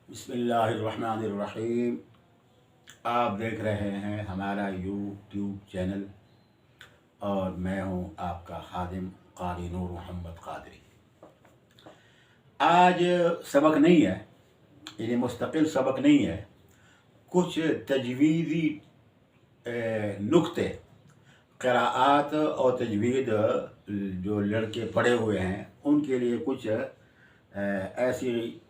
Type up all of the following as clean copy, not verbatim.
बिस्मिल्लाहिर्रहमानिर्रहीम। आप देख रहे हैं हमारा यूट्यूब चैनल और मैं हूं आपका खादिम क़ारी नूर मोहम्मद क़ादरी। आज सबक नहीं है, यानी मुस्तकिल सबक नहीं है, कुछ तजवीज़ी नुक्ते क़िराआत और तजवीद जो लड़के पढ़े हुए हैं उनके लिए कुछ ऐसी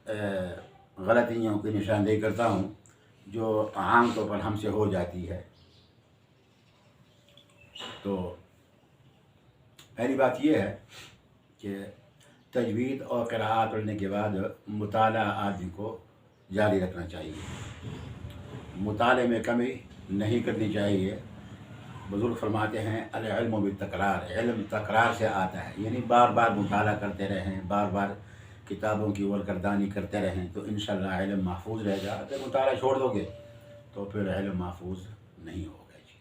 गलतियों की निशानदेही करता हूँ जो आम तौर पर हमसे हो जाती है। तो पहली बात यह है कि तजवीद और क़िराआत पढ़ने के बाद मुताला आदमी को जारी रखना चाहिए, मुताले में कमी नहीं करनी चाहिए। बुज़ुर्ग फरमाते हैं अल इल्मु बित्तकरार, इल्म तकरार से आता है, यानी बार बार मुताला करते रहें, बार बार किताबों की वरगर्दानी करते रहें तो इंशाअल्लाह इल्म महफूज रहेगा। अगर मुताला छोड़ दोगे तो फिर इल्म महफूज नहीं होगा जी।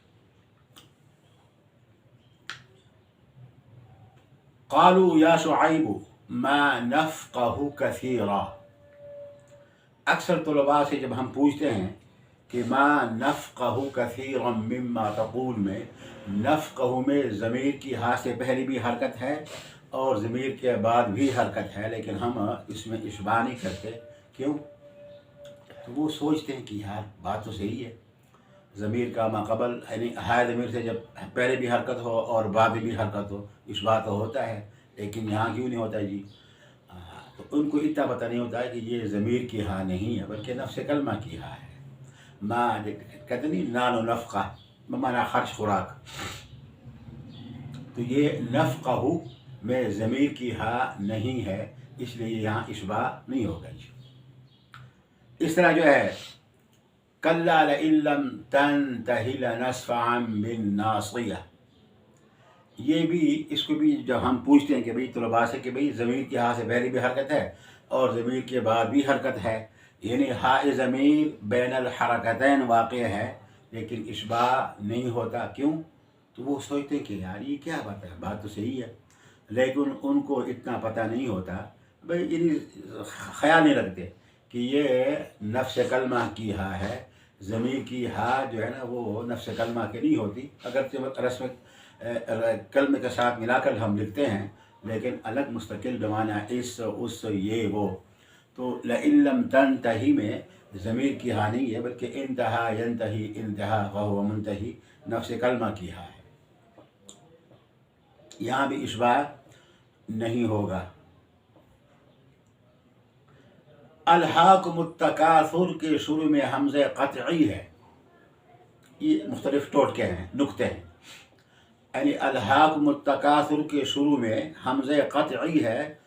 क़ालू या शुआइब मा नफ़क़हु कसीरा। अक्सर तलबा से जब हम पूछते हैं कि मा नफ़क़हु कसीरन मिम्मा तक़ूल में, नफ़क़हु में ज़मीर की हा से पहले भी हरकत है और ज़मीर के बाद भी हरकत है, लेकिन हम इसमें इशबा नहीं करते। क्यों? तो वो सोचते हैं कि यार बात तो सही है, ज़मीर का माक़बल यानी हाय ज़मीर से जब पहले भी हरकत हो और बाद में भी हरकत हो, इशबा तो होता है, लेकिन यहाँ क्यों नहीं होता जी? तो उनको इतना पता नहीं होता है कि ये ज़मीर की हा नहीं है बल्कि नफ्स कलमा की हा है। माँ कहते नहीं नानो नफ़क़ा माना खर्च खुराक, तो ये नफ़क़हु में ज़मीर की हा नहीं है, इसलिए यहाँ इशबा नहीं होगा जी। इस तरह जो है कल्ला लइन लम तंतहि लनस्फ़अन बिन्नासिया, ये भी इसको भी जब हम पूछते हैं कि भाई तलबा से कि भाई ज़मीर की हा से पहले भी हरकत है और ज़मीर के बाद भी हरकत है, यानी हा ज़मीर बैनल हरकतैन वाक़ है लेकिन इशबा नहीं होता। क्यों? तो वो सोचते हैं कि यार ये क्या बात है, बात तो सही है, लेकिन उनको इतना पता नहीं होता, भाई यानी ख्याल नहीं रखते कि ये नफ्स कलमा की हा है। ज़मीर की हा जो है ना वो नफ्स कलमा की नहीं होती, अगर रस्म कलमे के साथ मिलाकर हम लिखते हैं लेकिन अलग मुस्तकिल बमाना इस उस ये वो। तो लइन लम तंतही में ज़मीर की हा नहीं है बल्कि इंतहा यंतही इंतहा वहुव मुंतही नफ्स कलमा की हा है, यहाँ भी इशबा नहीं होगा। अलहाकुमुत तकासुर के शुरू में हमज़े क़त्ई है, ये मुख्तलिफ टोटके हैं, नुक्ते हैं, यानी अलहाकुमुत तकासुर के शुरू में हमज़े क़त्ई है।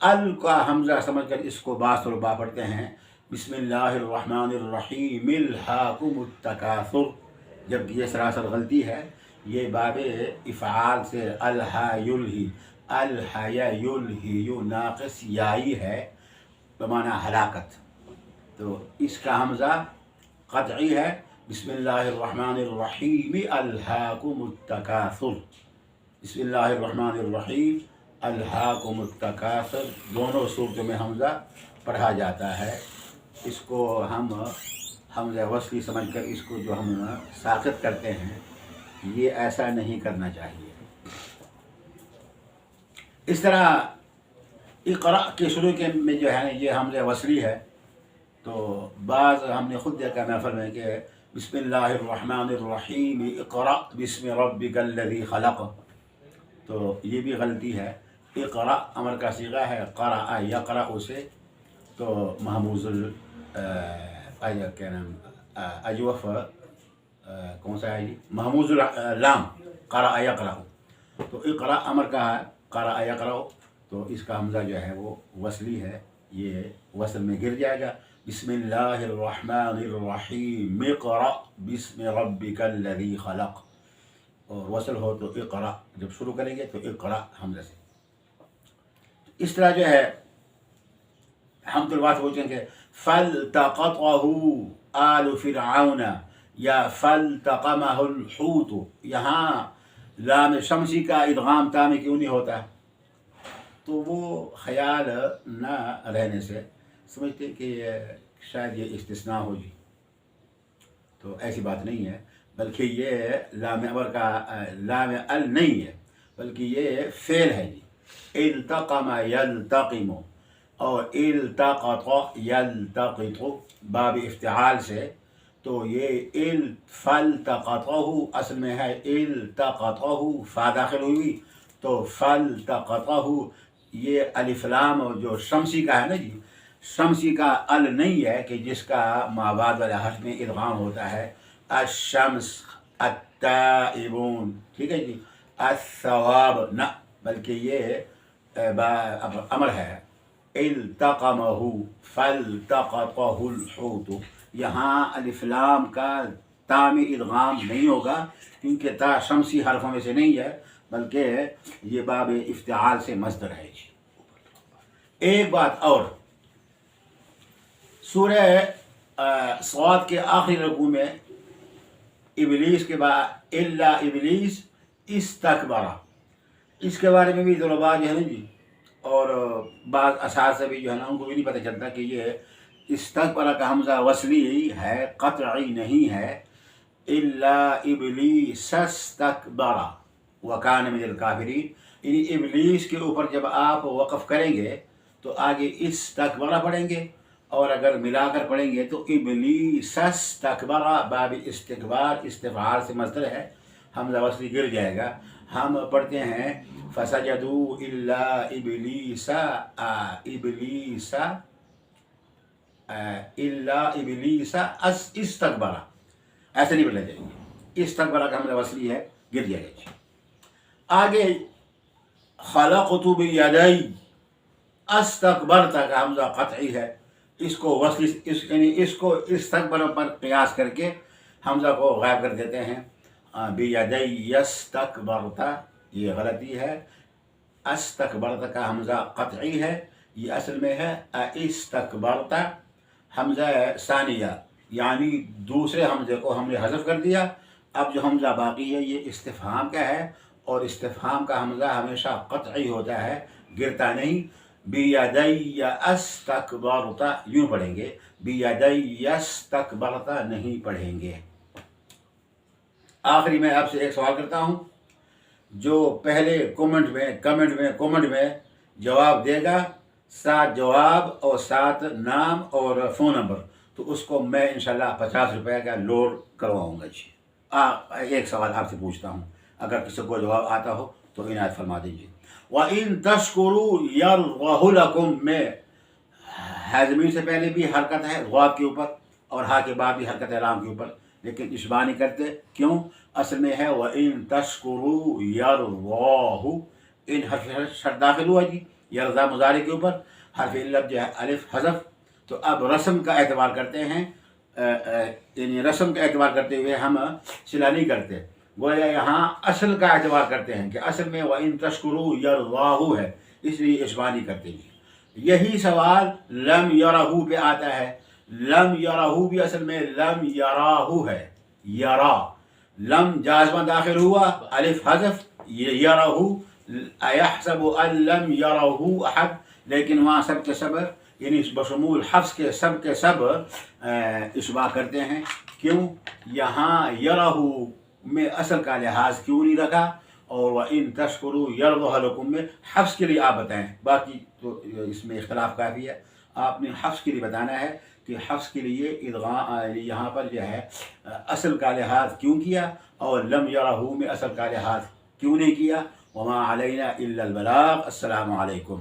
अल का हमज़ा समझ कर इसको बासुरबा पढ़ते हैं बिस्मिल्लाहिर्रहमानिर्रहीम अलहाकुमुत तकासुर, जबकि ये सरासर गलती है। ये बाबे इफ़ाल से अलहायुल्ही, अलहायुल्ही नाक़िस याई है बमाना हलाकत, तो इसका हमज़ा क़त्ई है। बिस्मिल्लाहिर्रहमानिर्रहीम अलहाकुमुत तकासुर, बिस्मिल्लाहिर्रहमानिर्रहीम अलहाकुमुत तकासुर, दोनों सूरतों में हमज़ा पढ़ा जाता है। इसको हम हमज़ा वस्ली समझ कर इसको जो हम साक़ित करते हैं, ये ऐसा नहीं करना चाहिए। इस तरह इक़रा के शुरू के में जो है ये हमज़ा वस्ली है, तो बाज़ हमने ख़ुद देखा महफ़िल में कि बिस्मिल्लाहिर्रहमानिर्रहीम इक़रा बिस्मि रब्बिकल्लज़ी ख़लक़, तो ये भी गलती है। इक़रा अमर का सीगा है, क़रा यक़रा से, तो महमूज़ुल क्या नाम अजवफ़ कौन सा है जी, महमूज़ुल लाम क़रा यक़रा, तो इक़रा अमर का है, क़रा यक़रा, तो इसका हमज़ा जो है वो वस्ली है, ये वसल में गिर जाएगा। बिस्मिल्लाहिर्रहमानिर्रहीम इक़रा बिस्मि रब्बिकल्लज़ी ख़लक़, और वसल हो तो इक़रा, जब शुरू करेंगे तो इक़रा हमज़ा से। इस तरह जो है हम तो बात पूछेंगे फ़ल्तक़तहु आलु फ़िरऔन या फ़ल्तक़महुल हूत, यहाँ लाम शमसी का इदगाम ता में क्यों नहीं होता? तो वो ख्याल न रहने से समझते हैं कि शायद ये इस्तिस्ना हो जी, तो ऐसी बात नहीं है, बल्कि ये लाम अमर का लाम अल नहीं है, बल्कि ये फ़ेल है जी। इल्तक़म यल्तक़िमु और इल्तक़त यल्तक़ितु बाब इफ्तिआल से, तो ये फल्तक़तहु असल में है इल्तक़तहु, फ़ा दाखिल हुई तो फल्तक़तहु, ये अलिफ लाम जो शमसी का है ना जी, शमसी का अल नहीं है कि जिसका माबाद वाले हर्फ में इदगाम होता है, अशम्स अत्ताइबून, ठीक है जी, अस्सवाब न, बल्कि ये अमर है इल्तक़महु फल्तक़तहुल हूत। यहाँ अलिफ लाम का ता में इदगाम नहीं होगा, क्योंकि ता शमसी हरफों में से नहीं है, बल्कि ये बाब इफ्तिआल से मस्दर है जी। एक बात और, सूरह स्वाद के आखिरी रकू में इबलीस के बाद इल्ला इबलीस इस्तकबरा, इसके बारे में भी तलबा जो है ना जी, और बाद असास से भी जो है ना, उनको भी नहीं पता चलता कि ये इस्तकबरा का हमज़ा वसली है, क़त्ई नहीं है। इल्ला इबलीस इस्तकबरा व कान मिनल काफिरीन, यानी इबलीस के ऊपर जब आप वक़फ़ करेंगे तो आगे इस्तकबरा पढ़ेंगे, और अगर मिलाकर पढ़ेंगे तो इबलीस इस्तकबरा, बाब इस्तिकबार इस्तिफ़ाल से मस्दर है, हमज़ा वसली गिर जाएगा। हम पढ़ते हैं फसजदू इल्ला इबलीसा इल्ला इबलीसा इस्तकबरा, ऐसे नहीं बोला जाएंगे, इस्तकबरा का हमज़ा वसली है, गिर जाएगा। आगे खलक़तु बियदै अस्तकबरता का हमज़ा क़त्ई है, इसको वसली यानी इसको इस्तकबर पर क़ियास करके हमज़ा को गायब कर देते हैं। बियदै यस्तकबरता, ये गलती है। अस्तकबरता का हमज़ा क़त्ई है, ये असल में है इस्तकबरता, हमज़ा सानिया, यानी दूसरे हमज़े को हमने हज़फ कर दिया। अब जो हमज़ा बाकी है ये इस्तिफ़हाम का है, और इस्तिफ़हाम का हमज़ा हमेशा क़त्ई होता है, गिरता नहीं। बियदै अस्तकबरता यूँ पढ़ेंगे, बियदै यस्तकबरता नहीं पढ़ेंगे। आखिरी में आपसे एक सवाल करता हूँ, जो पहले कमेंट में जवाब देगा, 7 जवाब और 7 नाम और फ़ोन नंबर, तो उसको मैं इंशाल्लाह 50 रुपये का लोड करवाऊँगा जी। एक सवाल आपसे पूछता हूँ, अगर किसी को जवाब आता हो तो इनायत फरमा दीजिए। व इन तशकुरू यरज़हु लकुम में हाज़मीन से पहले भी हरकत है ग़ाब के ऊपर, और हा के बाद भी हरकत है लाम के ऊपर, लेकिन इशबा नहीं करते, क्यों? असल में है व इन तशकुरू यरज़हु, इन हर्फ शर्त दाखिल हुआ जी, यरज़ा मुज़ारे के ऊपर, हर्फ इल्लत जो है अलिफ हज़फ। तो अब रस्म का एतबार करते हैं, यानी रस्म का एतबार करते हुए हम सिला नहीं करते, गोया यहाँ असल का एतबार करते हैं कि असल में व इन तशकुरू यरज़हु है, इसलिए इशबा नहीं करते जी। यही सवाल लम यरहु पे आता है। लम यरहु भी असल में लम यराहु है, यरा, लम जाज़मा दाखिल हुआ, अलिफ हज़फ, यरहु, अयहसबु अन लम यरहु अहद, लेकिन वहाँ सब के सब यानी बशमूल हफ्स के सब इशबा करते हैं। क्यों? यहाँ यरहु में असल का लिहाज क्यों नहीं रखा, और वह इन तशकुरू यरज़हु लकुम में हफ्स के लिए आप बताएं, बाकी तो इसमें इख्तलाफ काफ़ी है। आपने हफ्स के लिए बताना है कि हफ्स के लिए इदगाम यहाँ पर जो है असल का लिहाज क्यों किया, और लम यरहु में असल का लिहाज क्यों नहीं किया। वमा अलैना इल्लल बलाग। अस्सलामु अलैकुम।